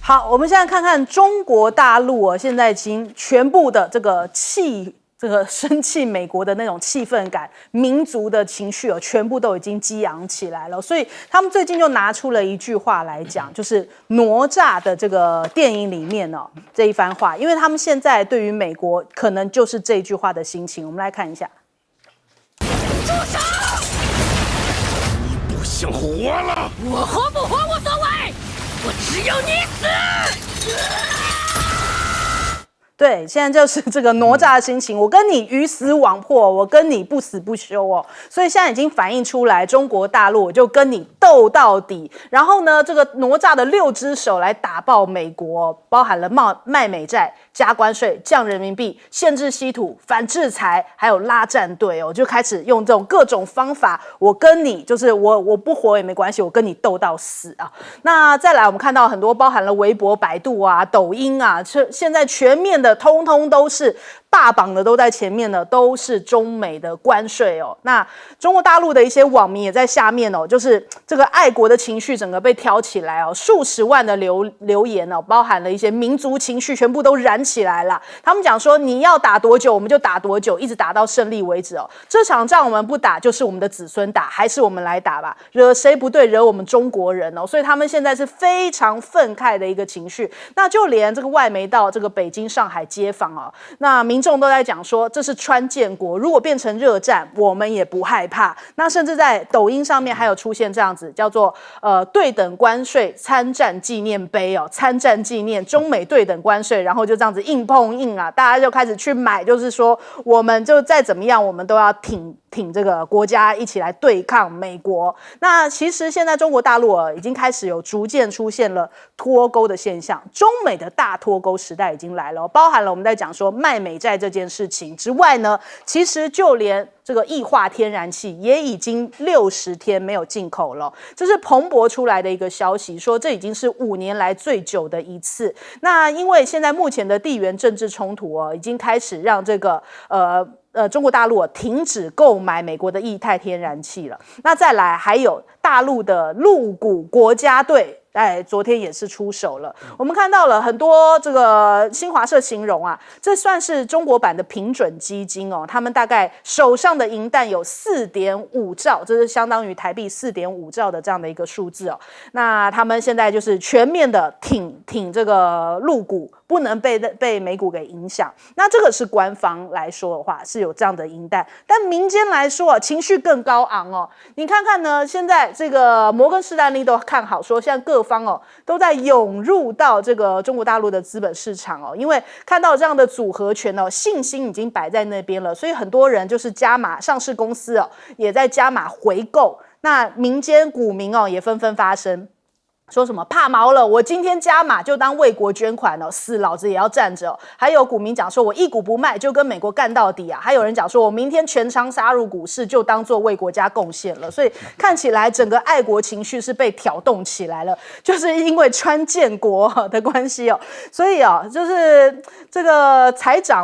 好，我们现在看看中国大陆啊，现在已经全部的这个生气美国的那种气氛感、民族的情绪哦，全部都已经激昂起来了。所以他们最近就拿出了一句话来讲，就是哪吒的这个电影里面哦这一番话，因为他们现在对于美国可能就是这句话的心情。我们来看一下。住手！你不想活了？我活不活无所谓，我只有你死！对，现在就是这个哪吒的心情，我跟你鱼死网破，我跟你不死不休哦，所以现在已经反映出来，中国大陆我就跟你斗到底。然后呢，这个哪吒的6只手来打爆美国，包含了卖美债、加关税、降人民币、限制稀土、反制裁，还有拉战队哦，就开始用这种各种方法，我跟你就是我不活也没关系，我跟你斗到死啊。那再来，我们看到很多包含了微博、百度啊、抖音啊，现在全面的通通都是霸榜的，都在前面的，都是中美的关税哦。那中国大陆的一些网民也在下面哦，就是这个爱国的情绪整个被挑起来哦，数十万的留言哦，包含了一些民族情绪，全部都燃起来了。他们讲说，你要打多久我们就打多久，一直打到胜利为止哦。这场仗我们不打，就是我们的子孙打，还是我们来打吧？惹谁不对，惹我们中国人哦。所以他们现在是非常愤慨的一个情绪。那就连这个外媒到这个北京、上海街访哦，那民众都在讲说，这是川建国，如果变成热战，我们也不害怕。那甚至在抖音上面还有出现这样子，叫做对等关税参战纪念碑哦，参战纪念中美对等关税，然后就这样子硬碰硬啊，大家就开始去买，就是说我们就再怎么样，我们都要挺这个国家一起来对抗美国。那其实现在中国大陆已经开始有逐渐出现了脱钩的现象，中美的大脱钩时代已经来了，包含了我们在讲说卖美债这件事情之外呢，其实就连这个液化天然气也已经60天没有进口了，这是彭博出来的一个消息，说这已经是5年来最久的一次。那因为现在目前的地缘政治冲突已经开始让这个中国大陆停止购买美国的液态天然气了。那再来还有大陆的陆股国家队。昨天也是出手了。我们看到了很多这个新华社形容啊，这算是中国版的平准基金哦。他们大概手上的银弹有4.5兆，这是相当于台币4.5兆的这样的一个数字哦。那他们现在就是全面的挺这个陆股，不能被美股给影响。那这个是官方来说的话是有这样的银弹，但民间来说情绪更高昂哦。你看看呢，现在这个摩根士丹利都看好说，现在各方都在涌入到这个中国大陆的资本市场哦，因为看到这样的组合拳哦，信心已经摆在那边了，所以很多人就是加码，上市公司也在加码回购，那民间股民也纷纷发声。说什么怕毛了，我今天加码就当为国捐款死老子也要站着还有股民讲说，我一股不卖就跟美国干到底啊！还有人讲说，我明天全仓杀入股市就当做为国家贡献了。所以看起来整个爱国情绪是被挑动起来了，就是因为川建国的关系所以就是这个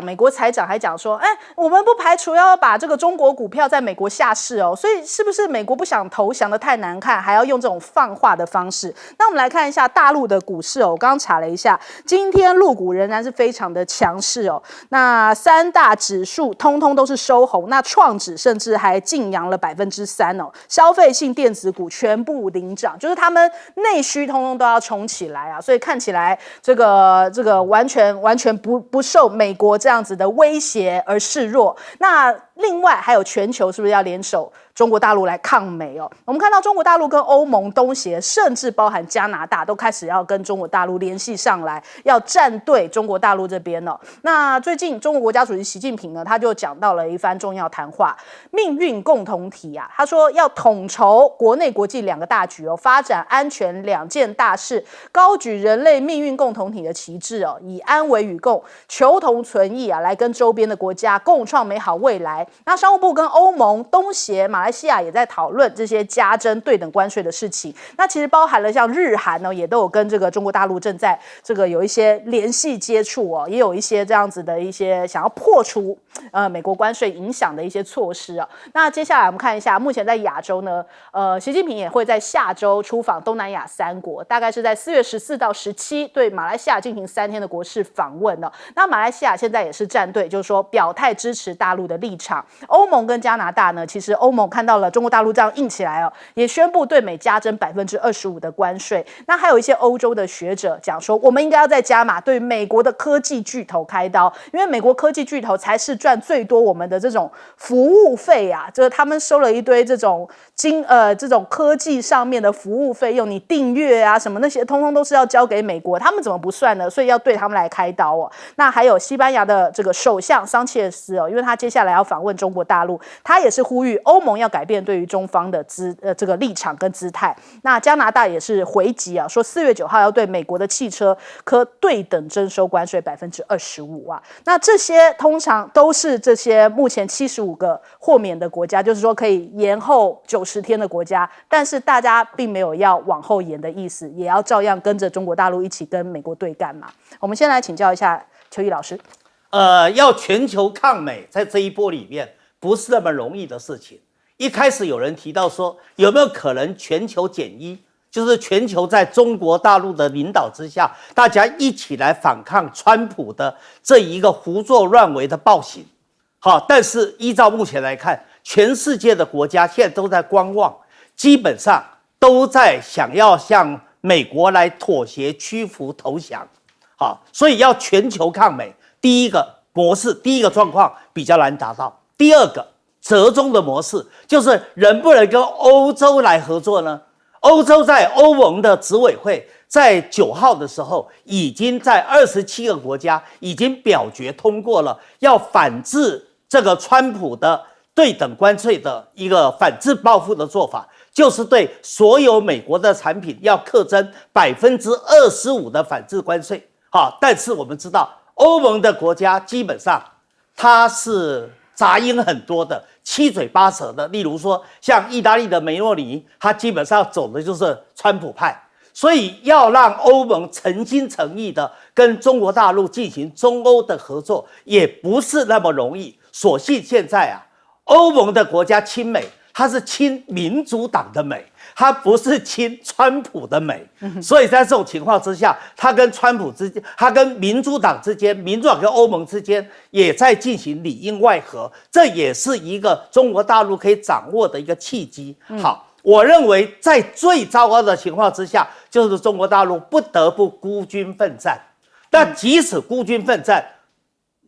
美国财长还讲说，我们不排除要把这个中国股票在美国下市所以是不是美国不想投降的太难看，还要用这种放话的方式？那我们来看一下大陆的股市我刚刚查了一下，今天陆股仍然是非常的强势那3大指数通通都是收红，那创指甚至还劲扬了3%消费性电子股全部领涨，就是他们内需通通都要冲起来所以看起来这个完全不受美国这样子的威胁而示弱。那另外还有全球是不是要联手中国大陆来抗美我们看到中国大陆跟欧盟、东协，甚至包含加拿大都开始要跟中国大陆联系上来，要站队中国大陆这边那最近中国国家主席习近平呢，他就讲到了一番重要谈话，命运共同体他说要统筹国内国际2个大局发展安全2件大事，高举人类命运共同体的旗帜以安为与共，求同存异来跟周边的国家共创美好未来。那商务部跟欧盟、东协、马来西亚也在讨论这些加征对等关税的事情。那其实包含了像日韩呢，也都有跟这个中国大陆正在这个有一些联系接触哦，也有一些这样子的一些想要破除美国关税影响的一些措施啊。那接下来我们看一下，目前在亚洲呢，习近平也会在下周出访东南亚3国，大概是在4月14到17对马来西亚进行3天的国事访问哦。那马来西亚现在也是站队，就是说表态支持大陆的立场。欧盟跟加拿大呢，其实欧盟看到了中国大陆这样硬起来哦，也宣布对美加征25%的关税。那还有一些欧洲的学者讲说，我们应该要再加码对美国的科技巨头开刀，因为美国科技巨头才是赚最多我们的这种服务费啊，就是他们收了一堆这种这种科技上面的服务费用，你订阅啊什么那些，通通都是要交给美国，他们怎么不算呢？所以要对他们来开刀哦。那还有西班牙的这个首相桑切斯哦，因为他接下来要访问中国大陆，他也是呼吁欧盟要改变对于中方的这个立场跟姿态。那加拿大也是回击啊，说4月9号要对美国的汽车可对等征收关税25%啊。那这些通常都是这些目前75个豁免的国家，就是说可以延后90天的国家，但是大家并没有要往后延的意思，也要照样跟着中国大陆一起跟美国对干嘛。我们先来请教一下邱毅老师。要全球抗美，在这一波里面不是那么容易的事情。一开始有人提到说，有没有可能全球减一，就是全球在中国大陆的领导之下，大家一起来反抗川普的这一个胡作乱为的暴行。好，但是依照目前来看，全世界的国家现在都在观望，基本上都在想要向美国来妥协、屈服、投降。好，所以要全球抗美，第一个模式，第一个状况比较难达到。第二个折中的模式，就是能不能跟欧洲来合作呢？欧洲在欧盟的执委会在9号的时候，已经在27个国家已经表决通过了要反制这个川普的对等关税的一个反制报复的做法，就是对所有美国的产品要课征25%的反制关税。好，但是我们知道，欧盟的国家基本上它是杂音很多的，七嘴八舌的。例如说，像意大利的梅洛尼，他基本上走的就是川普派，所以要让欧盟诚心诚意的跟中国大陆进行中欧的合作，也不是那么容易。所幸现在欧盟的国家亲美，它是亲民主党的美，它不是亲川普的美，所以在这种情况之下，它跟川普之间，它跟民主党之间，民主党跟欧盟之间也在进行里应外合，这也是一个中国大陆可以掌握的一个契机。好，我认为在最糟糕的情况之下，就是中国大陆不得不孤军奋战。但即使孤军奋战，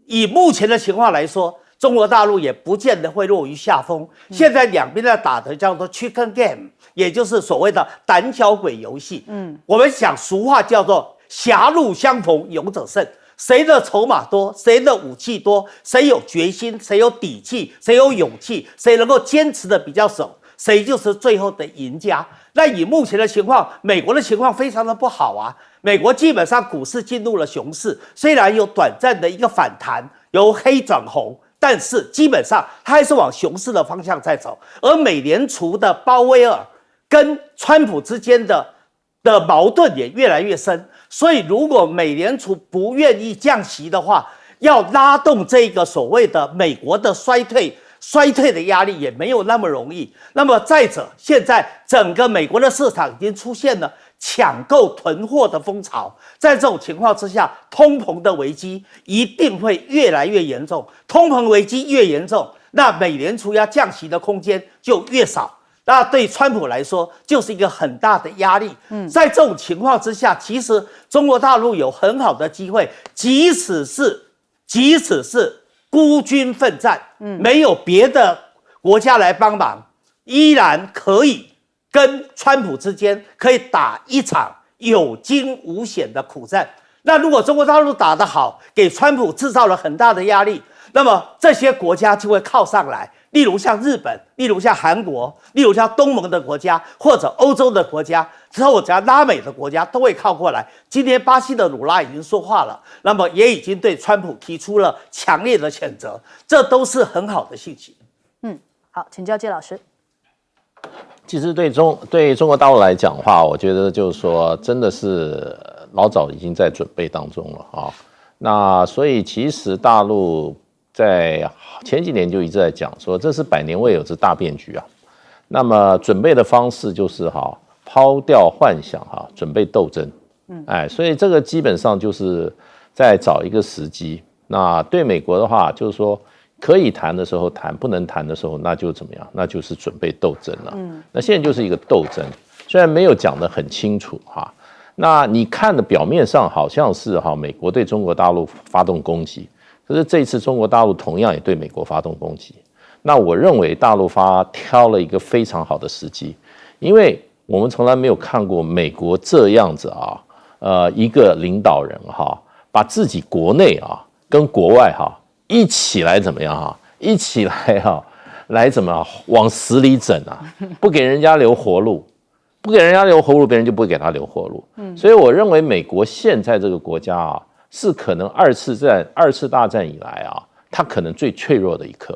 以目前的情况来说，中国大陆也不见得会落于下风。现在两边在打的叫做 chicken game， 也就是所谓的胆小鬼游戏。我们讲俗话叫做狭路相逢勇者胜，谁的筹码多，谁的武器多，谁有决心，谁有底气，谁有勇气，谁能够坚持的比较久，谁就是最后的赢家。那以目前的情况，美国的情况非常的不好啊。美国基本上股市进入了熊市，虽然有短暂的一个反弹，由黑转红，但是基本上它还是往熊市的方向在走。而美联储的鲍威尔跟川普之间的矛盾也越来越深，所以如果美联储不愿意降息的话，要拉动这个所谓的美国的衰退的压力也没有那么容易。那么再者，现在整个美国的市场已经出现了抢购囤货的风潮，在这种情况之下，通膨的危机一定会越来越严重。通膨危机越严重，那美联储要降息的空间就越少，那对川普来说就是一个很大的压力。在这种情况之下，其实中国大陆有很好的机会，即使是孤军奋战，没有别的国家来帮忙，依然可以跟川普之间可以打一场有惊无险的苦战。那如果中国大陆打得好，给川普制造了很大的压力，那么这些国家就会靠上来，例如像日本，例如像韩国，例如像东盟的国家，或者欧洲的国家，之后加拉美的国家都会靠过来。今天巴西的鲁拉已经说话了，那么也已经对川普提出了强烈的谴责，这都是很好的信息。好，请教介老师。其实对中国大陆来讲的话，我觉得就是说，真的是老早已经在准备当中了啊。那所以其实大陆在前几年就一直在讲说，这是百年未有之大变局啊。那么准备的方式就是抛掉幻想准备斗争。所以这个基本上就是在找一个时机。那对美国的话，就是说可以谈的时候谈，不能谈的时候那就怎么样？那就是准备斗争了。那现在就是一个斗争，虽然没有讲得很清楚那你看的表面上好像是美国对中国大陆发动攻击，可是这一次中国大陆同样也对美国发动攻击。那我认为大陆挑了一个非常好的时机，因为我们从来没有看过美国这样子一个领导人把自己国内跟国外一起来怎么样一起来怎么往死里整不给人家留活路。不给人家留活路，别人就不会给他留活路。所以我认为美国现在这个国家是可能二次大战以来它可能最脆弱的一刻。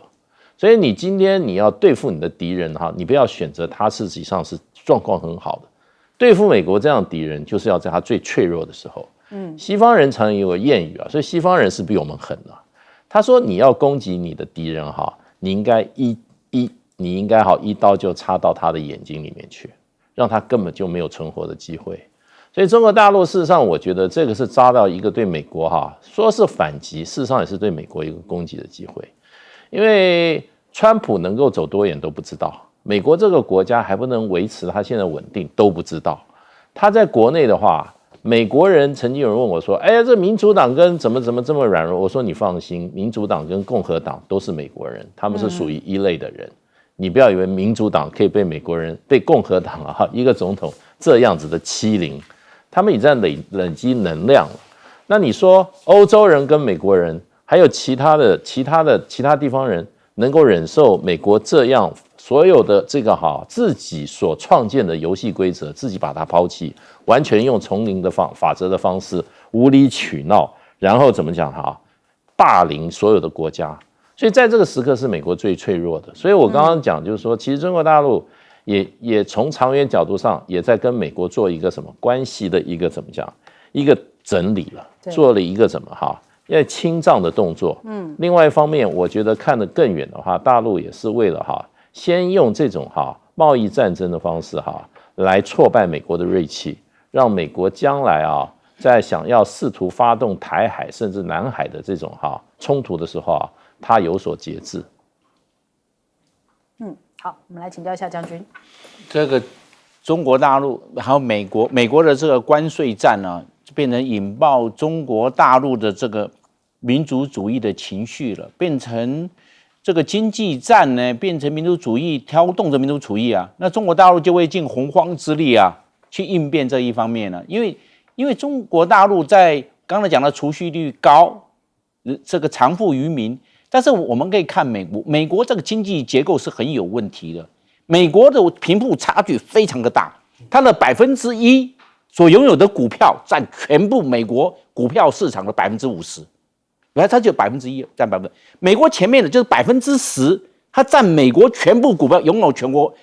所以你今天你要对付你的敌人你不要选择他实际上是状况很好的。对付美国这样的敌人，就是要在他最脆弱的时候。西方人常有个谚语所以西方人是比我们狠的。他说你要攻击你的敌人你应该一刀就插到他的眼睛里面去。让他根本就没有存活的机会。所以中国大陆事实上我觉得这个是扎到一个对美国说是反击，事实上也是对美国一个攻击的机会。因为川普能够走多远都不知道，美国这个国家还不能维持它现在稳定都不知道。他在国内的话，美国人曾经有人问我说，哎呀，这民主党跟怎么这么软弱？我说你放心，民主党跟共和党都是美国人，他们是属于一类的人。你不要以为民主党可以被美国人、被共和党一个总统这样子的欺凌，他们已在累积能量了。那你说欧洲人跟美国人，还有其他地方人，能够忍受美国这样所有的这个自己所创建的游戏规则，自己把它抛弃，完全用丛林的法则的方式无理取闹，然后怎么讲霸凌所有的国家。所以在这个时刻是美国最脆弱的。所以我刚刚讲就是说，其实中国大陆也从长远角度上也在跟美国做一个什么关系的一个怎么讲一个整理了，做了一个怎么因为清账的动作。另外一方面，我觉得看得更远的话，大陆也是为了先用这种贸易战争的方式来挫败美国的锐气，让美国将来在想要试图发动台海甚至南海的这种冲突的时候他有所节制。好，我们来请教一下将军。这个中国大陆还有美国的这个关税战呢，变成引爆中国大陆的这个民族主义的情绪了，变成这个经济战呢，变成民族主义，挑动着民族主义那中国大陆就会尽洪荒之力去应变这一方面了。因为中国大陆在刚才讲的储蓄率高，这个藏富于民。但是我们可以看美国这个经济结构是很有问题的。美国的贫富差距非常的大，它的1%所拥有的股票占全部美国股票市场的50%，原来它就1%占1%。美国前面的就是10%，它占美国全部股票拥有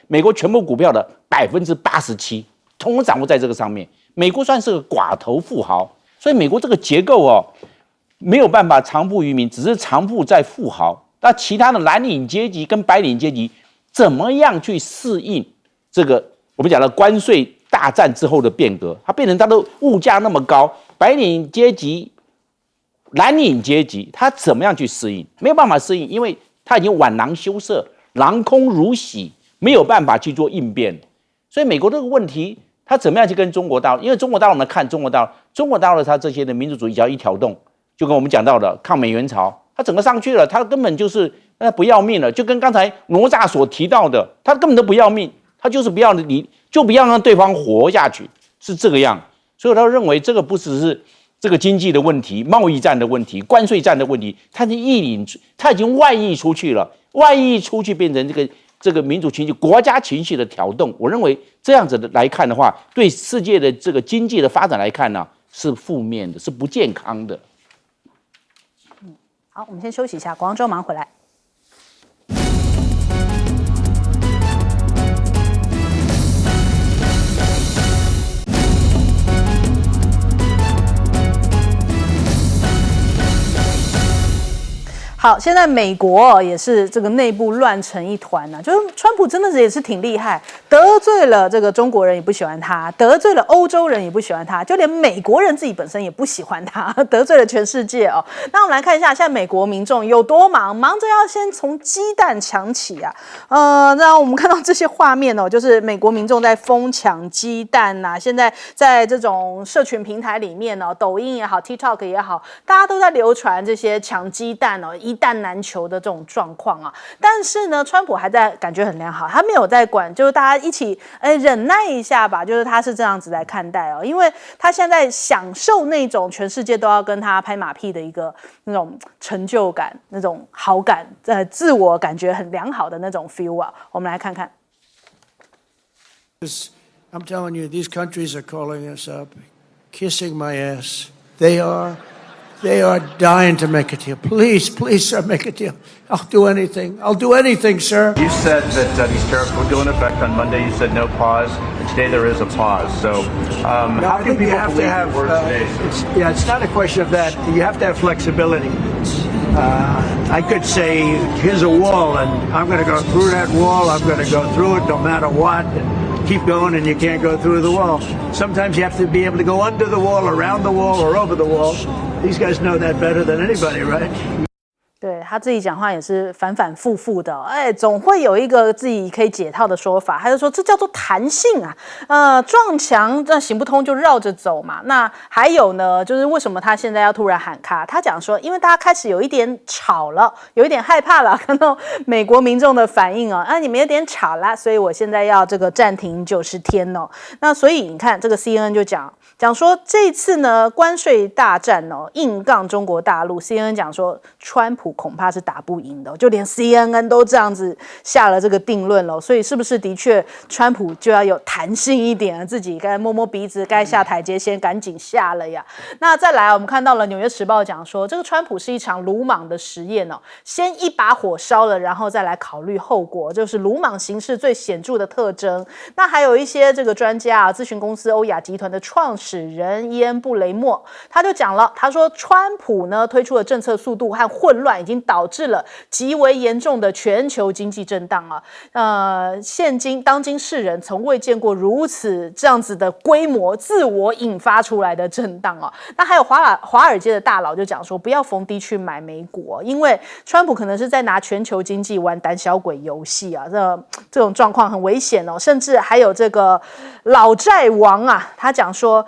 美国全部股票的87%，统统掌握在这个上面。美国算是个寡头富豪，所以美国这个结构没有办法藏富于民，只是藏富在富豪。那其他的蓝领阶级跟白领阶级怎么样去适应这个我们讲的关税大战之后的变革？它变成它的物价那么高，白领阶级、蓝领阶级它怎么样去适应？没有办法适应，因为它已经晚囊羞涩，囊空如洗，没有办法去做应变。所以美国这个问题，它怎么样去跟中国大陆？因为中国大陆呢，看中国大陆它这些的民族主义只要一挑动，就跟我们讲到的抗美援朝，它整个上去了，它根本就是不要命了。就跟刚才哪吒所提到的，他根本都不要命，他就是不要让对方活下去，是这个样。所以他认为这个不只是这个经济的问题、贸易战的问题、关税战的问题，它已经外溢出去了，外溢出去变成这个民主情绪、国家情绪的挑动。我认为这样子的来看的话，对世界的这个经济的发展来看呢，是负面的，是不健康的。好，我们先休息一下，广州马上回来。好，现在美国也是这个内部乱成一团呐、就是川普真的也是挺厉害，得罪了这个中国人也不喜欢他，得罪了欧洲人也不喜欢他，就连美国人自己本身也不喜欢他，得罪了全世界哦。那我们来看一下，现在美国民众有多忙，忙着要先从鸡蛋抢起啊。那我们看到这些画面哦，就是美国民众在疯抢鸡蛋呐、现在在这种社群平台里面哦，抖音也好 ，TikTok 也好，大家都在流传这些抢鸡蛋哦，一蛋难求的这种状况啊。但是呢，川普还在感觉很良好，他没有在管，就是大家一起忍耐一下吧，就是他是这样子来看待哦，因为他现在享受那种全世界都要跟他拍马屁的一个那种成就感、那种好感，自我感觉很良好的那种 feel 啊。我们来看看。I'm telling you, these countries are calling us up, kissing my ass. They are dying to make a deal. Please, sir, make a deal. I'll do anything. I'll do anything, sir. You said that these tariffs would go into effect on Monday. You said no pause, and today there is a pause. So, how can people believe your words today? It's not a question of that. You have to have flexibility. I could say, here's a wall, and I'm going to go through that wall. I'm going to go through it no matter what. Keep going, and you can't go through the wall. Sometimes you have to be able to go under the wall, around the wall, or over the wall. These guys know that better than anybody, right? 对，他自己讲话也是反反复复的，总会有一个自己可以解套的说法。他就说这叫做弹性啊，撞墙那行不通就绕着走嘛。那还有呢，就是为什么他现在要突然喊卡？他讲说，因为大家开始有一点吵了，有一点害怕了，看到美国民众的反应哦，你们有点吵啦，所以我现在要这个暂停90天哦。那所以你看，这个 CNN 就讲说这次呢关税大战哦，硬杠中国大陆。CNN 讲说，川普恐怕是打不赢的，就连 CNN 都这样子下了这个定论了。所以是不是的确川普就要有弹性一点，自己该摸摸鼻子，该下台阶先赶紧下了呀？那再来，我们看到了《纽约时报》讲说，这个川普是一场鲁莽的实验哦，先一把火烧了，然后再来考虑后果，就是鲁莽行事最显著的特征。那还有一些这个专家啊，咨询公司欧亚集团的创始人伊恩布雷默，他就讲了，他说川普呢推出的政策速度和混乱已经导致了极为严重的全球经济震荡啊。现今当今世人从未见过如此这样子的规模，自我引发出来的震荡啊。那还有华尔街的大佬就讲说，不要逢低去买美股因为川普可能是在拿全球经济玩胆小鬼游戏啊，这种状况很危险哦。甚至还有这个老债王啊，他讲说，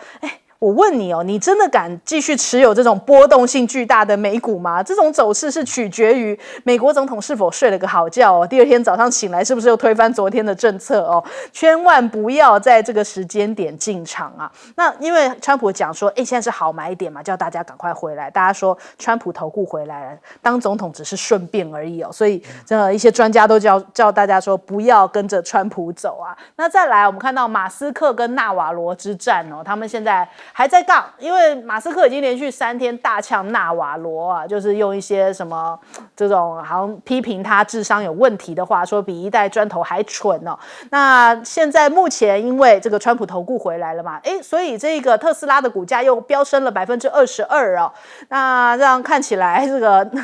我问你你真的敢继续持有这种波动性巨大的美股吗？这种走势是取决于美国总统是否睡了个好觉第二天早上醒来是不是又推翻昨天的政策千万不要在这个时间点进场啊。那因为川普讲说，现在是好买点嘛，叫大家赶快回来。大家说川普投顾回来了，当总统只是顺便而已所以一些专家都叫大家说不要跟着川普走啊。那再来，我们看到马斯克跟纳瓦罗之战他们现在还在杠，因为马斯克已经连续3天大呛纳瓦罗啊，就是用一些什么这种好像批评他智商有问题的话，说比一代砖头还蠢那现在目前因为这个川普投顾回来了嘛，所以这个特斯拉的股价又飙升了22%那这样看起来，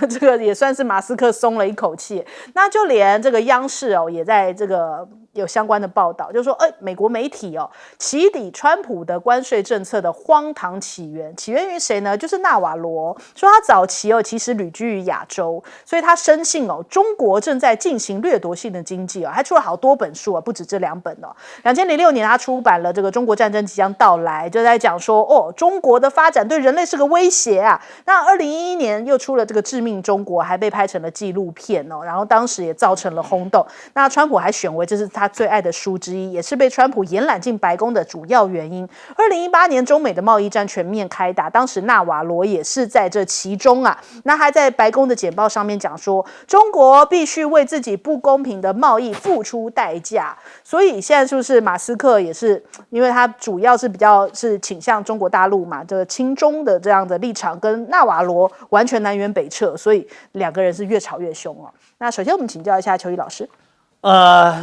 这个也算是马斯克松了一口气。那就连这个央视也在这个有相关的报道，就是说，美国媒体起底川普的关税政策的荒唐起源于谁呢？就是纳瓦罗，说他早期其实旅居于亚洲，所以他深信中国正在进行掠夺性的经济还出了好多本书不止这2本2006年他出版了这个《中国战争即将到来》，就在讲说中国的发展对人类是个威胁啊。那2011年又出了这个《致命中国》，还被拍成了纪录片然后当时也造成了轰动。那川普还选为这是他最爱的书之一，也是被川普延揽进白宫的主要原因。2018年中美的贸易战全面开打，当时纳瓦罗也是在这其中啊。那还在白宫的简报上面讲说，中国必须为自己不公平的贸易付出代价。所以现在是不是马斯克也是，因为他主要是比较是倾向中国大陆嘛，这个亲中的这样的立场跟纳瓦罗完全南辕北辙，所以两个人是越吵越凶哦。那首先我们请教一下邱毅老师。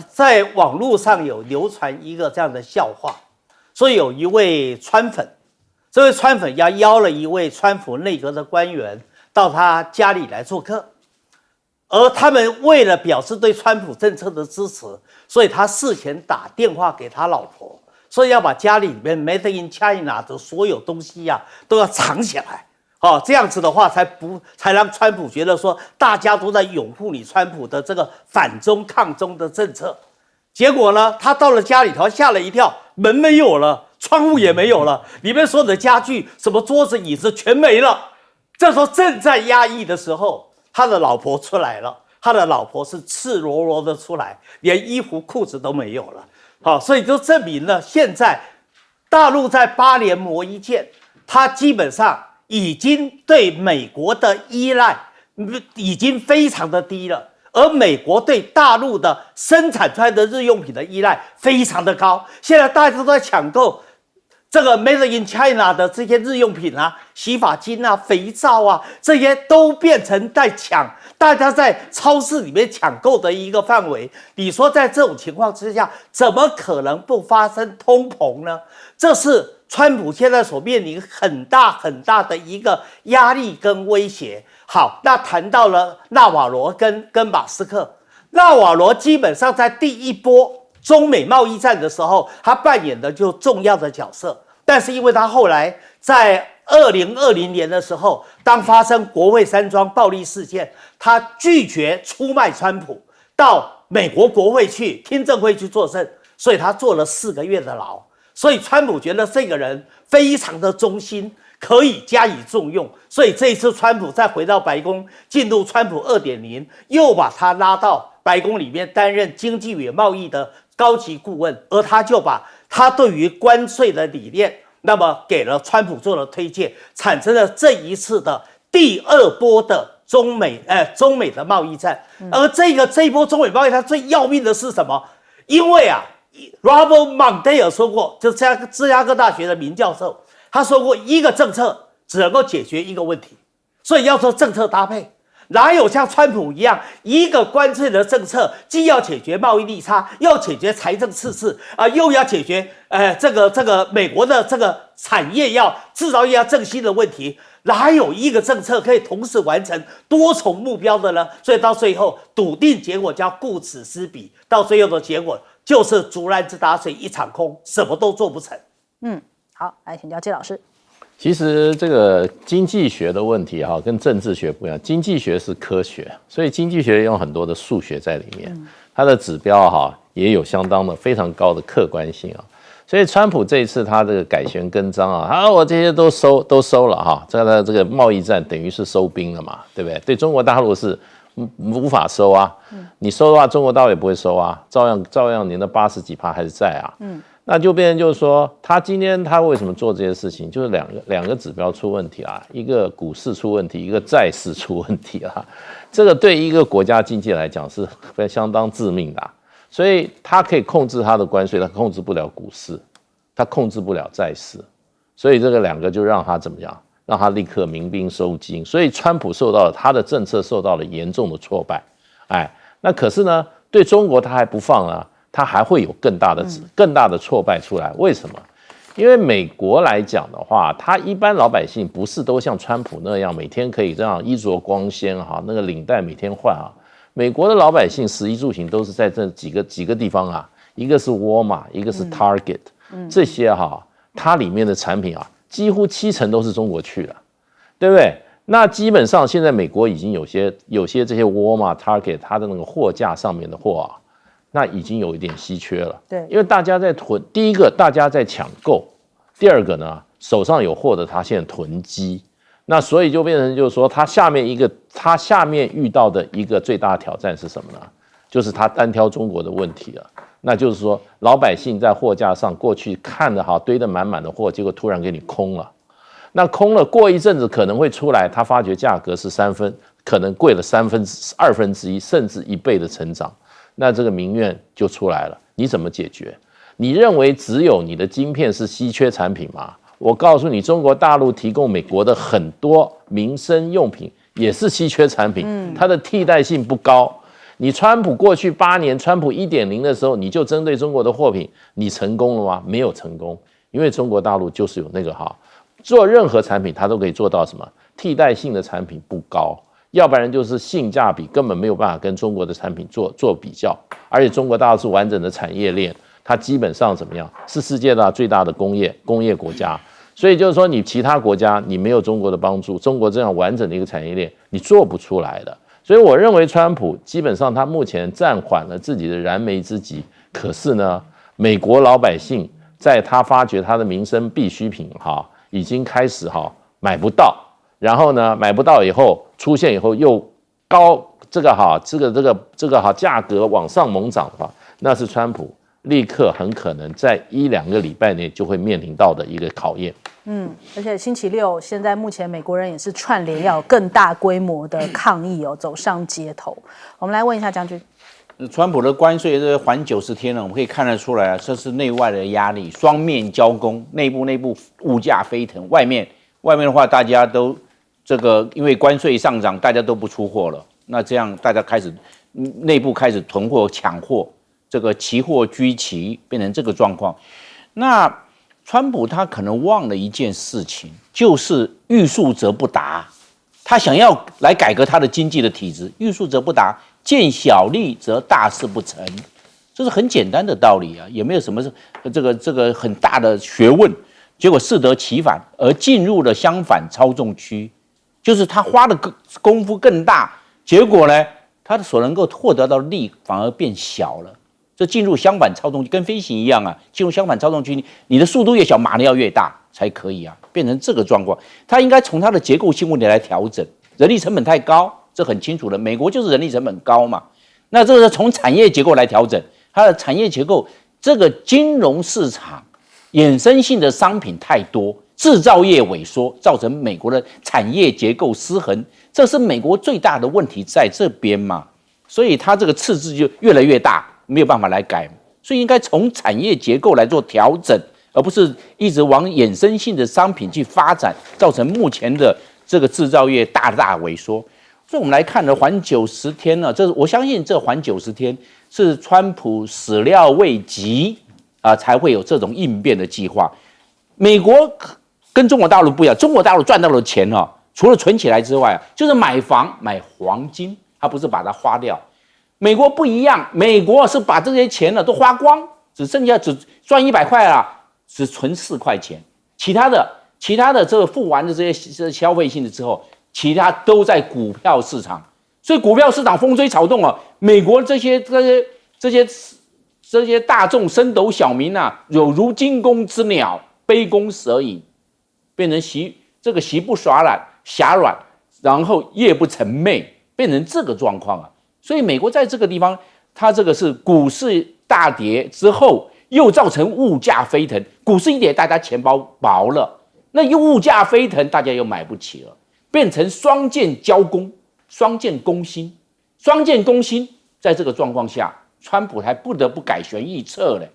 在网络上有流传一个这样的笑话，说有一位川粉，这位川粉邀了一位川普内阁的官员到他家里来做客，而他们为了表示对川普政策的支持，所以他事前打电话给他老婆，所以要把家里面 Made in China 的所有东西都要藏起来。这样子的话才让川普觉得说大家都在拥护你川普的这个反中抗中的政策。结果呢，他到了家里头吓了一跳，门没有了，窗户也没有了，里面所有的家具，什么桌子椅子全没了。这时候正在压抑的时候，他的老婆出来了，他的老婆是赤裸裸的出来，连衣服裤子都没有了。所以就证明了现在大陆在8年磨一剑，他基本上已经对美国的依赖已经非常的低了，而美国对大陆的生产出来的日用品的依赖非常的高。现在大家都在抢购这个 Made in China 的这些日用品洗发精肥皂这些都变成在抢，大家在超市里面抢购的一个范围。你说在这种情况之下，怎么可能不发生通膨呢？这是川普现在所面临很大很大的一个压力跟威胁。好，那谈到了纳瓦罗跟马斯克，纳瓦罗基本上在第一波中美贸易战的时候，他扮演的就重要的角色。但是因为他后来在2020年的时候，当发生国会山庄暴力事件，他拒绝出卖川普，到美国国会去听证会去作证，所以他坐了4个月的牢。所以川普觉得这个人非常的忠心，可以加以重用，所以这一次川普再回到白宫，进入川普2.0，又把他拉到白宫里面担任经济与贸易的高级顾问，而他就把他对于关税的理念，那么给了川普做了推荐，产生了这一次的第2波的中美的贸易战。而这一波中美贸易战最要命的是什么？因为Robert Mondale 说过，就是芝加哥大学的名教授，他说过一个政策只能够解决一个问题，所以要做政策搭配。哪有像川普一样，一个关税的政策既要解决贸易逆差，要解决财政赤字又要解决这个美国的这个产业制造业要振兴的问题，哪有一个政策可以同时完成多重目标的呢？所以到最后笃定结果叫顾此失彼，到最后的结果就是竹篮子打水一场空，什么都做不成。好，来请教季老师。其实这个经济学的问题跟政治学不一样，经济学是科学，所以经济学用很多的数学在里面，它的指标也有相当的非常高的客观性所以川普这一次他这个改弦更张我这些都收了这个贸易战等于是收兵了嘛，对不对？对中国大陆是无法收你收的话，中国大陆也不会收照样您的80几%还是在那就变成就是说，他今天他为什么做这些事情？就是两个指标出问题一个股市出问题，一个债市出问题这个对一个国家经济来讲是相当致命的所以他可以控制他的关税，他控制不了股市，他控制不了债市，所以这个两个就让他怎么样？让他立刻鸣兵收兵。所以川普他的政策受到了严重的挫败，那可是呢，对中国他还不放他还会有更大的挫败出来。为什么？因为美国来讲的话，他一般老百姓不是都像川普那样每天可以这样衣着光鲜那个领带每天换美国的老百姓食衣住行都是在这几个地方一个是沃尔玛，一个是 Target，这些它里面的产品几乎70%都是中国去的，对不对？那基本上现在美国已经有些这些沃尔玛 Target 它的那个货架上面的货那已经有一点稀缺了，对，因为大家在囤，第一个大家在抢购，第二个呢手上有货的他现在囤积，那所以就变成就是说他下面遇到的一个最大的挑战是什么呢？就是他单挑中国的问题了。那就是说老百姓在货架上过去看着好堆得满满的货，结果突然给你空了。那空了，过一阵子可能会出来，他发觉价格是可能贵了1/2，甚至1倍的成长，那这个民怨就出来了。你怎么解决？你认为只有你的晶片是稀缺产品吗？我告诉你，中国大陆提供美国的很多民生用品也是稀缺产品，它的替代性不高。你川普过去8年，川普1.0的时候，你就针对中国的货品，你成功了吗？没有成功，因为中国大陆就是有那个做任何产品，它都可以做到什么？替代性的产品不高，要不然就是性价比根本没有办法跟中国的产品做比较。而且中国大陆是完整的产业链，它基本上怎么样？是世界最大的工业国家。所以就是说，你其他国家你没有中国的帮助，中国这样完整的一个产业链，你做不出来的。所以我认为，川普基本上他目前暂缓了自己的燃眉之急。可是呢，美国老百姓在他发觉他的民生必需品已经开始买不到，然后呢买不到以后出现以后又高这个价格往上猛涨的话，那是川普立刻很可能在1-2个礼拜内就会面临到的一个考验。而且星期六现在目前美国人也是串联要有更大规模的抗议走上街头。我们来问一下将军。川普的关税这缓90天呢，我们可以看得出来这是内外的压力，双面交攻，内部物价飞腾，外面的话大家都因为关税上涨，大家都不出货了，那这样大家内部开始囤货抢货，这个期货居奇变成这个状况。那川普他可能忘了一件事情，就是欲速则不达，他想要来改革他的经济的体制，欲速则不达，见小利则大事不成，这是很简单的道理啊，也没有什么这个很大的学问。结果适得其反，而进入了相反操纵区，就是他花的功夫更大，结果呢，他所能够获得到利反而变小了。这进入相反操纵区跟飞行一样啊，进入相反操纵区，你的速度越小，马力要越大才可以啊，变成这个状况。他应该从他的结构性问题来调整，人力成本太高，这很清楚的，美国就是人力成本高嘛。那这个是从产业结构来调整，它的产业结构，这个金融市场衍生性的商品太多，制造业萎缩，造成美国的产业结构失衡，这是美国最大的问题在这边嘛。所以它这个赤字就越来越大，没有办法来改，所以应该从产业结构来做调整，而不是一直往衍生性的商品去发展，造成目前的这个制造业大萎缩。所以我们来看呢，缓90天呢，我相信这缓90天是川普始料未及才会有这种应变的计划。美国跟中国大陆不一样，中国大陆赚到的钱除了存起来之外就是买房买黄金，他不是把它花掉。美国不一样，美国是把这些钱都花光，只赚100块只存4块钱，其他的这个付完的这些消费性的之后，其他都在股票市场，所以股票市场风吹草动美国这些大众升斗小民有如惊弓之鸟，杯弓蛇影，变成习不耍侠软，然后夜不成寐，变成这个状况所以美国在这个地方，它这个是股市大跌之后，又造成物价飞腾，股市一跌，大家钱包薄了，那又物价飞腾，大家又买不起了，变成双剑交攻，双剑攻心，在这个状况下，川普还不得不改弦易辙嘞。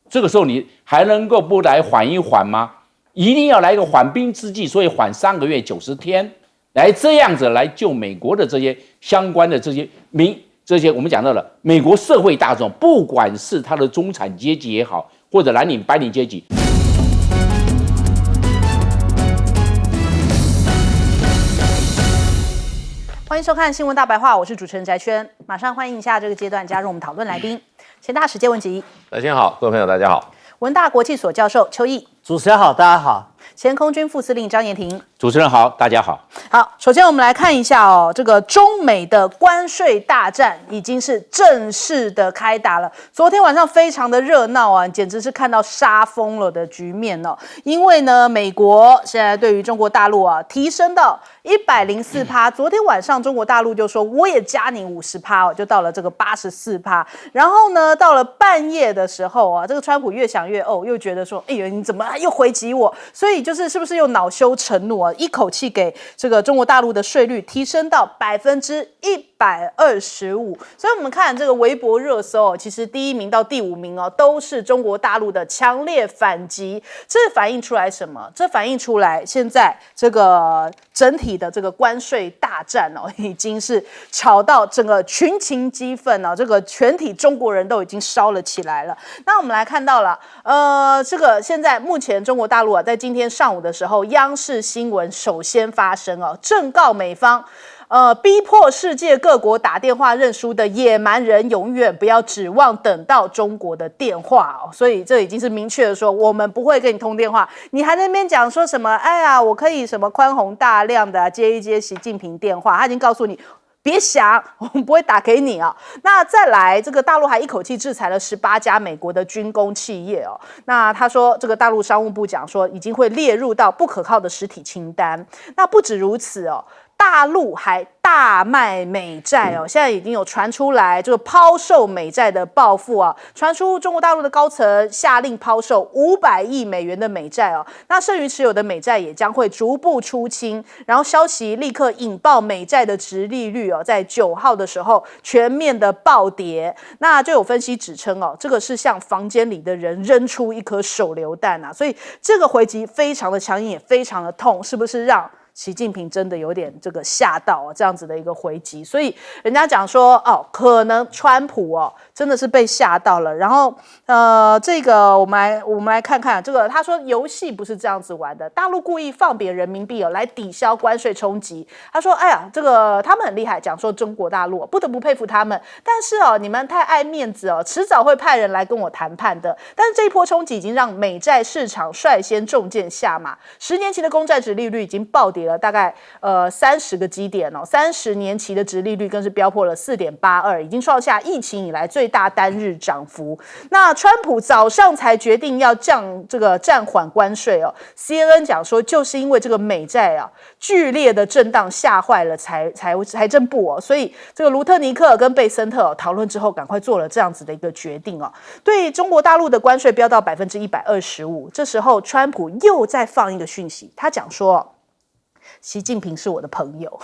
这个时候你还能够不来缓一缓吗？一定要来一个缓兵之计，所以缓3个月90天，来这样子来救美国的这些相关的这些我们讲到了美国社会大众，不管是他的中产阶级也好，或者蓝领白领阶级。欢迎收看《新闻大白话》，我是主持人翟轩，马上欢迎一下这个阶段加入我们讨论来宾，前大使谢文吉，大家好，各位朋友大家好，文大国际所教授邱毅，主持人好，大家好，前空军副司令张延廷，主持人好，大家好。好，首先我们来看一下哦，这个中美的关税大战已经是正式的开打了。昨天晚上非常的热闹啊，简直是看到杀疯了的局面哦。因为呢，美国现在对于中国大陆啊提升到104%，昨天晚上中国大陆就说我也加你50%哦，就到了这个84%。然后呢，到了半夜的时候啊，这个川普越想越又觉得说，哎呦，你怎么又回击我？所以是不是又恼羞成怒啊？一口气给这个中国大陆的税率提升到125%，所以我们看这个微博热搜其实第1名到第5名都是中国大陆的强烈反击。这反映出来什么？这反映出来现在这个整体的这个关税大战已经是吵到整个群情激愤这个全体中国人都已经烧了起来了。那我们来看到了，这个现在目前中国大陆在今天上午的时候，央视新闻首先发声正告美方，逼迫世界各国打电话认输的野蛮人，永远不要指望等到中国的电话所以这已经是明确的说，我们不会跟你通电话，你还在那边讲说什么？哎呀，我可以什么宽宏大量的接一接习近平电话，他已经告诉你。别想，我们不会打给你那再来，这个大陆还一口气制裁了18家美国的军工企业那他说，这个大陆商务部讲说，已经会列入到不可靠的实体清单。那不止如此大陆还大卖美债现在已经有传出来这个抛售美债的报复传出中国大陆的高层下令抛售500亿美元的美债那剩余持有的美债也将会逐步出清。然后消息立刻引爆美债的殖利率在9号的时候全面的暴跌。那就有分析指称这个是向房间里的人扔出一颗手榴弹所以这个回击非常的强硬，也非常的痛，是不是让习近平真的有点这个吓到这样子的一个回击？所以人家讲说可能川普真的是被吓到了。然后这个我们来看看这个，他说游戏不是这样子玩的，大陆故意放贬人民币来抵消关税冲击。他说哎呀，这个他们很厉害，讲说中国大陆不得不佩服他们，但是你们太爱面子迟早会派人来跟我谈判的。但是这一波冲击已经让美债市场率先中箭下马，10年期的公债殖利率已经暴跌了大概30个基点30年期的殖利率更是飙破了 4.82， 已经创下疫情以来最大单日涨幅。那川普早上才决定要暂缓关税CNN 讲说，就是因为这个美债剧烈的震荡吓坏了财政部所以这个卢特尼克跟贝森特讨论之后，赶快做了这样子的一个决定对中国大陆的关税飙到 125%。这时候川普又再放一个讯息，他讲说习近平是我的朋友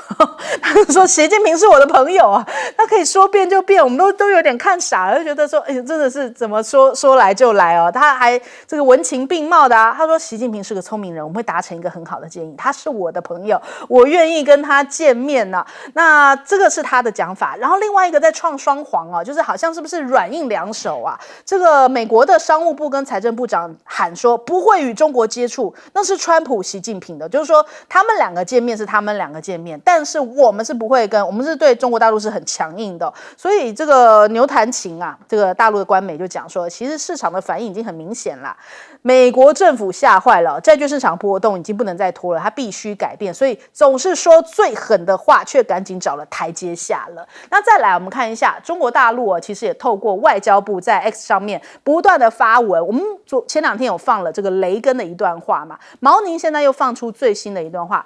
他说习近平是我的朋友他可以说变就变，我们都有点看傻了，就觉得说真的是怎么说来就来他还这个文情并茂的他说习近平是个聪明人，我们会达成一个很好的建议，他是我的朋友，我愿意跟他见面那这个是他的讲法。然后另外一个在创双簧就是好像是不是软硬两手这个美国的商务部跟财政部长喊说不会与中国接触，那是川普习近平的，就是说他们两个见面是他们两个见面，但是我们是不会我们是对中国大陆是很强硬的。所以这个牛弹琴这个大陆的官媒就讲说，其实市场的反应已经很明显啦，美国政府吓坏了，债券市场波动已经不能再拖了，它必须改变，所以总是说最狠的话，却赶紧找了台阶下了。那再来我们看一下中国大陆其实也透过外交部在 X 上面不断的发文，我们前2天有放了这个雷根的一段话嘛，毛宁现在又放出最新的一段话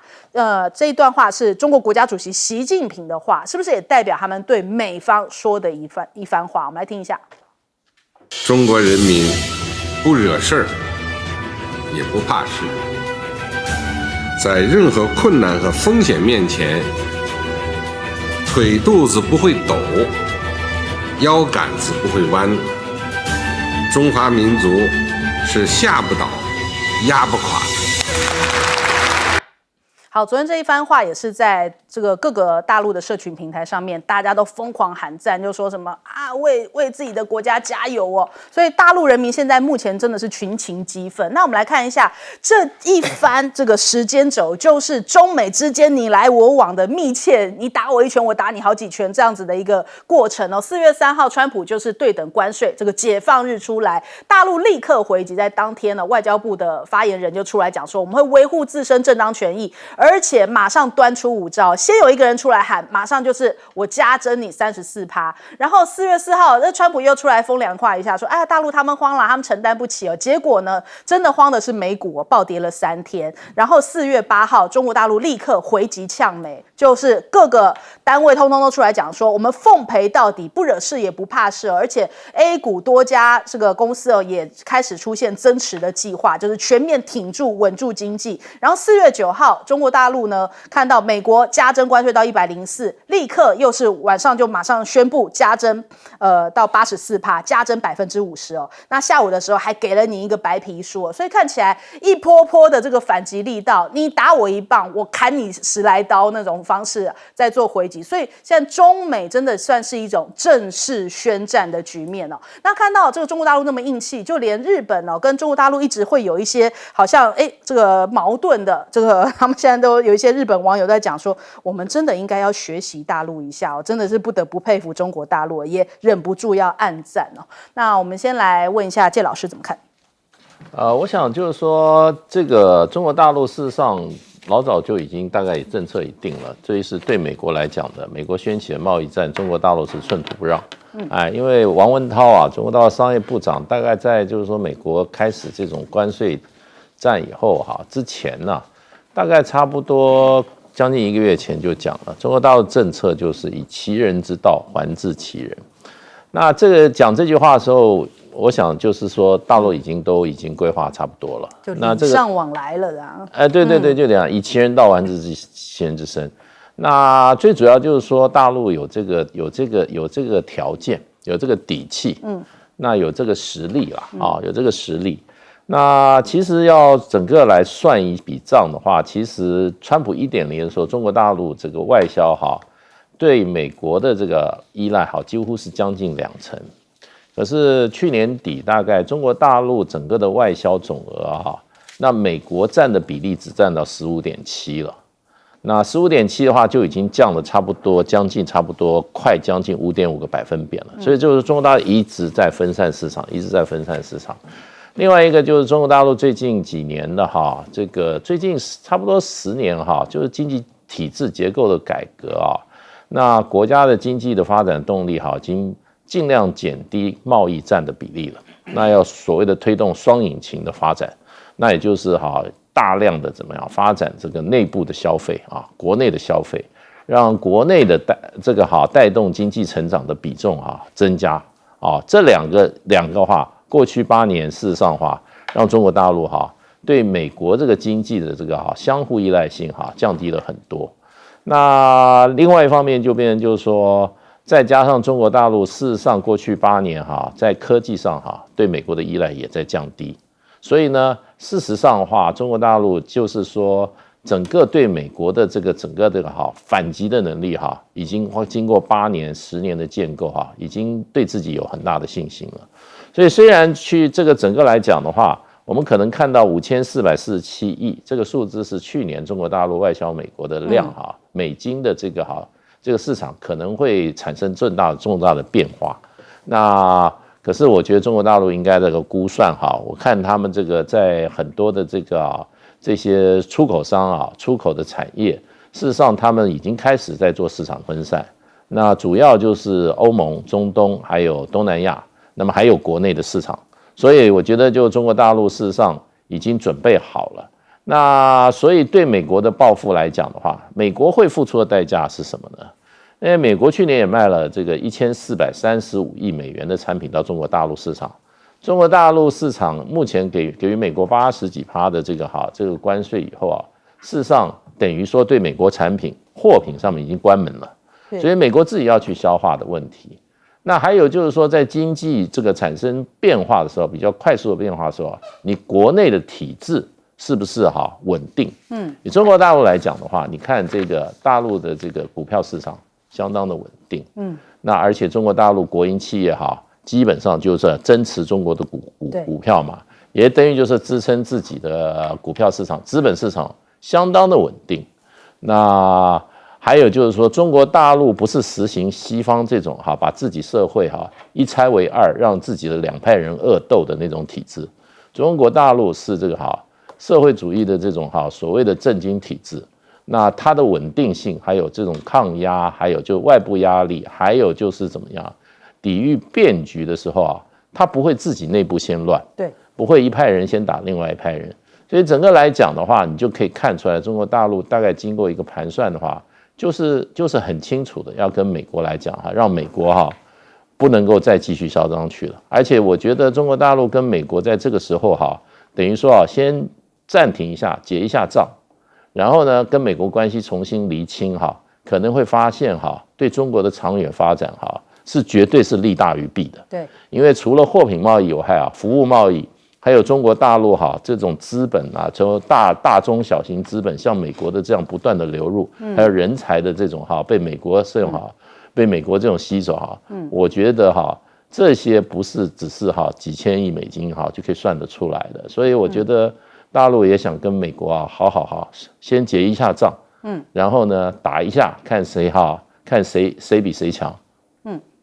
这一段话是中国国家主席习近平的话，是不是也代表他们对美方说的一番话？我们来听一下。中国人民不惹事儿，也不怕事，在任何困难和风险面前，腿肚子不会抖，腰杆子不会弯。中华民族是吓不倒、压不垮的。好，昨天这一番话也是在这个各个大陆的社群平台上面，大家都疯狂喊赞，就说什么啊，为自己的国家加油哦！所以大陆人民现在目前真的是群情激愤。那我们来看一下这一番这个时间轴，就是中美之间你来我往的密切，你打我一拳，我打你好几拳这样子的一个过程哦。4月3号，川普就是对等关税这个解放日出来，大陆立刻回击，在当天呢，外交部的发言人就出来讲说，我们会维护自身正当权益，而且马上端出5招。先有一个人出来喊，马上就是我加征你34%。然后4月4号，那川普又出来风凉话一下，说：“哎呀，大陆他们慌了，他们承担不起哦。”结果呢，真的慌的是美股暴跌了3天。然后4月8号，中国大陆立刻回击呛美，就是各个单位通通都出来讲说，我们奉陪到底，不惹事也不怕事，而且 A 股多家这个公司也开始出现增持的计划，就是全面挺住稳住经济。然后4月9号，中国大陆呢看到美国加征关税到104，立刻又是晚上就马上宣布加征到84%，加征50%哦。那下午的时候还给了你一个白皮书所以看起来一波波的这个反击力道，你打我一棒，我砍你10来刀那种方式在做回击。所以现在中美真的算是一种正式宣战的局面哦。那看到这个中国大陆那么硬气，就连日本跟中国大陆一直会有一些好像这个矛盾的这个，他们现在都有一些日本网友在讲说，我们真的应该要学习大陆一下真的是不得不佩服中国大陆，也忍不住要暗赞那我们先来问一下介老师怎么看？我想就是说，这个中国大陆事实上老早就已经大概政策已定了，这是对美国来讲的，美国掀起的贸易战，中国大陆是寸土不让。因为王文涛中国大陆商业部长，大概在就是说美国开始这种关税战以后之前呢，大概差不多将近1个月前就讲了，中国大陆政策就是以其人之道还治其人。那这个讲这句话的时候，我想就是说大陆都已经规划差不多了，就礼尚往来了啦。对，就这样，以其人道还治其人之身。那最主要就是说，大陆有这个条件，有这个底气，那有这个实力啦，有这个实力。那其实要整个来算一笔账的话，其实川普1.0的时候，中国大陆这个外销对美国的这个依赖几乎是将近2成。可是去年底大概中国大陆整个的外销总额那美国占的比例只占到 15.7 了。那 15.7 的话就已经降了差不多快将近 5.5 个百分点了。所以就是中国大陆一直在分散市场，一直在分散市场。另外一个就是中国大陆最近几年的这个最近差不多10年就是经济体制结构的改革那国家的经济的发展动力已经尽量减低贸易战的比例了。那要所谓的推动双引擎的发展，那也就是大量的怎么样发展这个内部的消费国内的消费，让国内的带动经济成长的比重增加这两个过去8年事实上让中国大陆对美国这个经济的这个相互依赖性降低了很多。那另外一方面就变成就是说，再加上中国大陆事实上过去8年在科技上对美国的依赖也在降低。所以呢，事实上的话，中国大陆就是说，整个对美国的整个反击的能力已经经过8年、10年的建构已经对自己有很大的信心了。所以虽然去这个整个来讲的话，我们可能看到5447亿这个数字是去年中国大陆外销美国的量美金的这个市场可能会产生重大的变化。那可是我觉得中国大陆应该这个估算我看他们这个在很多的这些出口商出口的产业，事实上他们已经开始在做市场分散。那主要就是欧盟、中东还有东南亚，那么还有国内的市场。所以我觉得就中国大陆事实上已经准备好了。那所以对美国的报复来讲的话，美国会付出的代价是什么呢？因为美国去年也卖了这个1435亿美元的产品到中国大陆市场，中国大陆市场目前给予美国80几%的这个关税以后事实上等于说对美国产品货品上面已经关门了，所以美国自己要去消化的问题。那还有就是说，在经济这个产生变化的时候，比较快速的变化的时候，你国内的体制是不是稳定？以中国大陆来讲的话，你看这个大陆的这个股票市场相当的稳定，那而且中国大陆国营企业基本上就是增持中国的股票嘛，也等于就是支撑自己的股票市场、资本市场相当的稳定。那还有就是说，中国大陆不是实行西方这种把自己社会一拆为二，让自己的两派人恶斗的那种体制。中国大陆是这个社会主义的这种所谓的政经体制。那它的稳定性，还有这种抗压，还有就外部压力，还有就是怎么样抵御变局的时候它不会自己内部先乱，对，不会一派人先打另外一派人。所以整个来讲的话，你就可以看出来，中国大陆大概经过一个盘算的话，就是很清楚的要跟美国来讲让美国不能够再继续嚣张去了。而且我觉得中国大陆跟美国在这个时候等于说先暂停一下，结一下账，然后呢跟美国关系重新厘清可能会发现对中国的长远发展是绝对是利大于弊的。对，因为除了货品贸易有害服务贸易，还有中国大陆这种资本从大中小型资本向美国的这样不断的流入，还有人才的这种被美国这种被美国这种吸走我觉得这些不是只是几千亿美金就可以算得出来的。所以我觉得大陆也想跟美国好先结一下账，然后呢打一下，看谁看谁比谁强。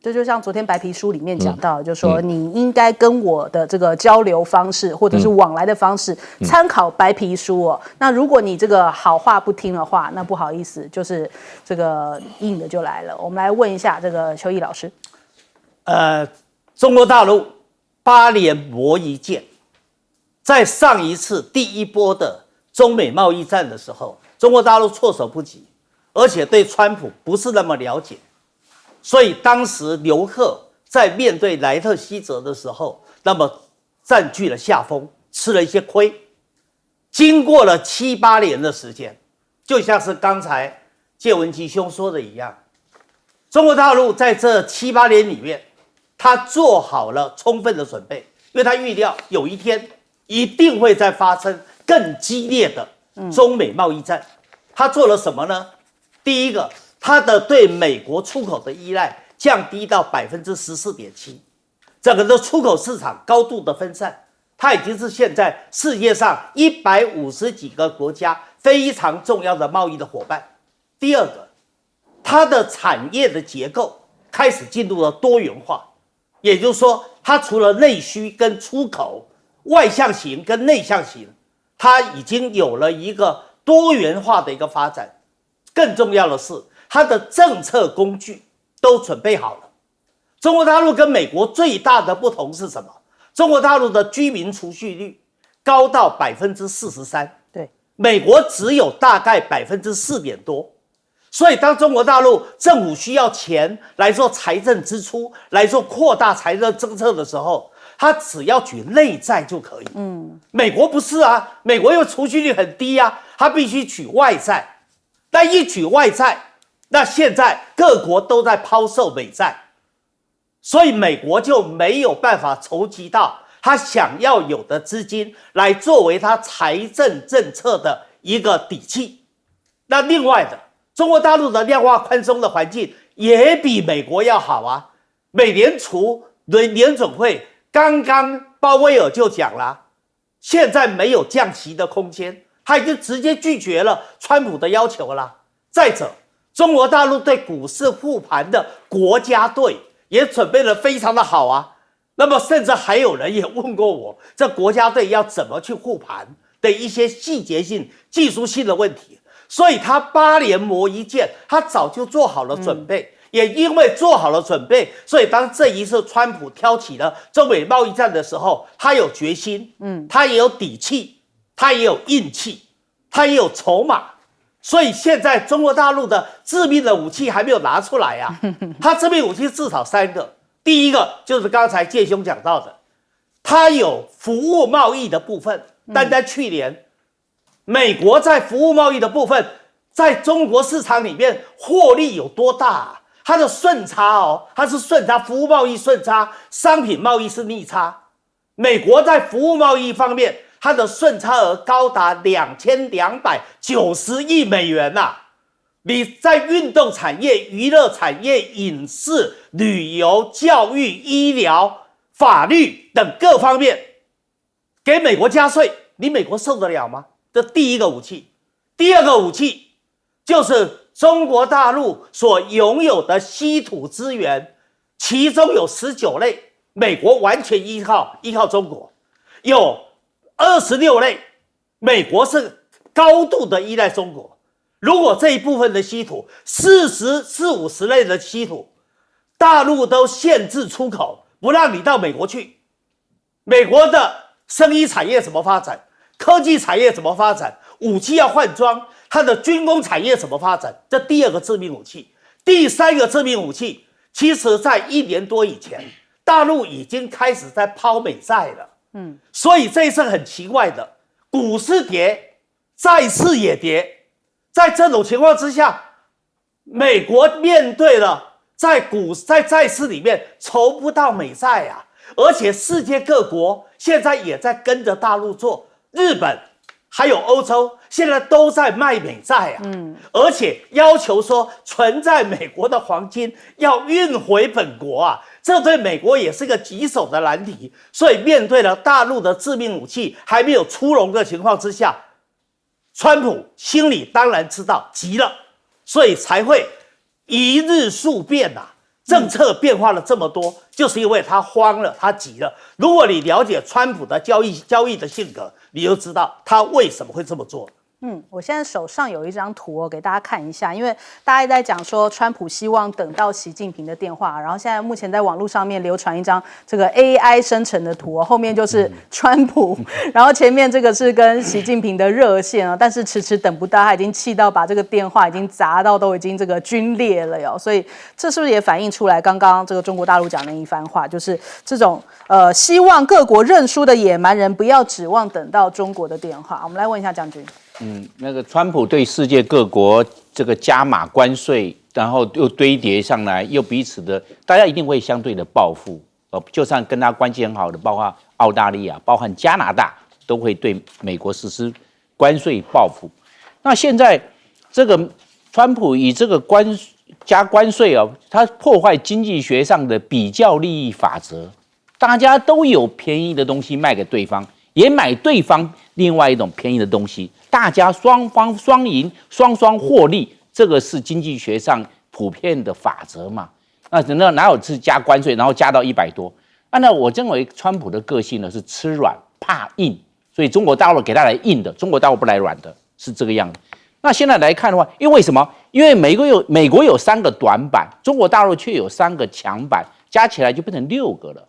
这就像昨天白皮书里面讲到，就是说你应该跟我的这个交流方式或者是往来的方式参考白皮书那如果你这个好话不听的话，那不好意思，就是这个硬的就来了。我们来问一下这个邱毅老师，中国大陆8年磨一剑，在上一次第一波的中美贸易战的时候，中国大陆措手不及，而且对川普不是那么了解。所以当时刘鹤在面对莱特希泽的时候，那么占据了下风，吃了一些亏。经过了7、8年的时间，就像是刚才介文吉兄说的一样，中国大陆在这7、8年里面，他做好了充分的准备，因为他预料有一天一定会再发生更激烈的中美贸易战。他做了什么呢？第一个，它的对美国出口的依赖降低到14.7%，整个的出口市场高度的分散，它已经是现在世界上150几个国家非常重要的贸易的伙伴。第二个，它的产业的结构开始进入了多元化，也就是说，它除了内需跟出口、外向型跟内向型，它已经有了一个多元化的一个发展。更重要的是，它的政策工具都准备好了。中国大陆跟美国最大的不同是什么？中国大陆的居民储蓄率高到43%，对，美国只有大概4点多。所以当中国大陆政府需要钱来做财政支出，来做扩大财政政策的时候，他只要举内债就可以。美国不是啊，美国因为储蓄率很低啊，他必须举外债。但一举外债，那现在各国都在抛售美债，所以美国就没有办法筹集到他想要有的资金来作为他财政政策的一个底气。那另外的，中国大陆的量化宽松的环境也比美国要好啊。美联储联准会刚刚鲍威尔就讲了，现在没有降息的空间。他已经直接拒绝了川普的要求了。再者，中国大陆对股市护盘的国家队也准备得非常的好啊。那么，甚至还有人也问过我，这国家队要怎么去护盘的一些细节性、技术性的问题。所以，他8年磨一剑，他早就做好了准备。也因为做好了准备，所以当这一次川普挑起了中美贸易战的时候，他有决心，他也有底气。他也有硬气，他也有筹码，所以现在中国大陆的致命的武器还没有拿出来啊。他致命武器至少3个，第一个就是刚才介兄讲到的，他有服务贸易的部分。单单去年，美国在服务贸易的部分，在中国市场里面获利有多大啊？它的顺差它是顺差，服务贸易顺差，商品贸易是逆差。美国在服务贸易方面，它的顺差额高达2290亿美元呐！你在运动产业、娱乐产业、影视、旅游、教育、医疗、法律等各方面给美国加税，你美国受得了吗？这第一个武器。第二个武器就是中国大陆所拥有的稀土资源，其中有19类，美国完全依靠中国，有26类，美国是高度的依赖中国。如果这一部分的稀土40-50类的稀土，大陆都限制出口，不让你到美国去，美国的生医产业怎么发展？科技产业怎么发展？武器要换装，它的军工产业怎么发展？这第二个致命武器。第三个致命武器，其实在1年多以前，大陆已经开始在抛美债了。所以这一次很奇怪的，股市跌，债市也跌。在这种情况之下，美国面对了在债市里面筹不到美债啊，而且世界各国现在也在跟着大陆做，日本还有欧洲现在都在卖美债啊，而且要求说存在美国的黄金要运回本国啊，这对美国也是个棘手的难题。所以面对了大陆的致命武器还没有出笼的情况之下，川普心里当然知道急了，所以才会一日数变啊，政策变化了这么多，就是因为他慌了，他急了。如果你了解川普的交易的性格，你就知道他为什么会这么做。我现在手上有一张图给大家看一下，因为大家在讲说川普希望等到习近平的电话，然后现在目前在网络上面流传一张这个 AI 生成的图后面就是川普，然后前面这个是跟习近平的热线但是迟迟等不到，他已经气到把这个电话已经砸到都已经这个皲裂了哟，所以这是不是也反映出来刚刚这个中国大陆讲的一番话，就是这种希望各国认输的野蛮人不要指望等到中国的电话。我们来问一下将军。那个川普对世界各国这个加码关税，然后又堆叠上来，又彼此的，大家一定会相对的报复。就算跟他关系很好的，包括澳大利亚、包含加拿大，都会对美国实施关税报复。那现在这个川普以这个加关税他破坏经济学上的比较利益法则，大家都有便宜的东西卖给对方，也买对方另外一种便宜的东西。大家双方双赢，双双获利，这个是经济学上普遍的法则嘛？那哪有是加关税，然后加到100多？那我认为川普的个性呢是吃软怕硬，所以中国大陆给他来硬的，中国大陆不来软的，是这个样子。那现在来看的话，因为什么？因为美国有3个短板，中国大陆却有3个强板，加起来就变成6个了。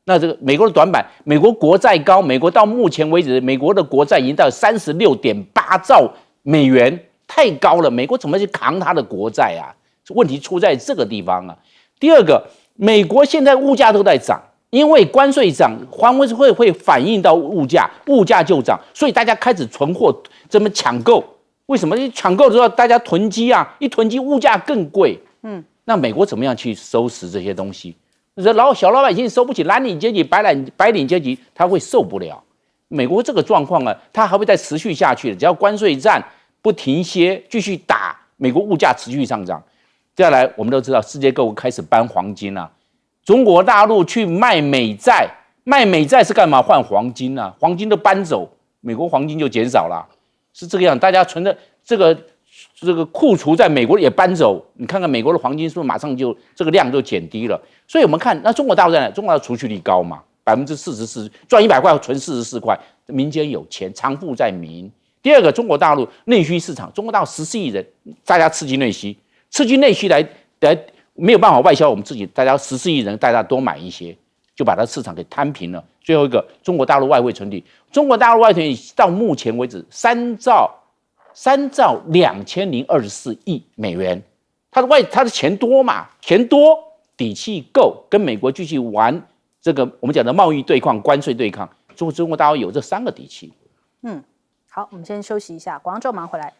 那这个美国的短板，美国国债高，美国到目前为止，美国的国债已经到36.8兆美元，太高了，美国怎么去扛它的国债啊？问题出在这个地方啊。第二个，美国现在物价都在涨，因为关税涨，关税会反映到物价，物价就涨，所以大家开始存货，这么抢购。为什么？抢购之后大家囤积啊，一囤积物价更贵。那美国怎么样去收拾这些东西？小老百姓收不起，蓝领阶级、白领阶级他会受不了。美国这个状况它还会再持续下去的。只要关税战不停歇，继续打，美国物价持续上涨。再来，我们都知道世界各国开始搬黄金啊，中国大陆去卖美债，卖美债是干嘛？换黄金啊，黄金都搬走，美国黄金就减少了，是这个样。大家存的这个库储在美国也搬走，你看看美国的黄金是不是马上就这个量就减低了？所以我们看那中国大陆在哪？中国大陆储蓄率高嘛，44%，赚100块存44块，民间有钱，偿付在民。第二个，中国大陆内需市场，中国大陆14亿人，大家刺激内需，来没有办法外销我们自己，大家14亿人，大家多买一些，就把它市场给摊平了。最后一个，中国大陆外汇存底，中国大陆外汇存底到目前为止3兆2024亿美元，它的钱多嘛，钱多。底气够，跟美国继续玩这个我们讲的贸易对抗、关税对抗，中国大陆有这3个底气。好，我们先休息一下，广告之后马上回来。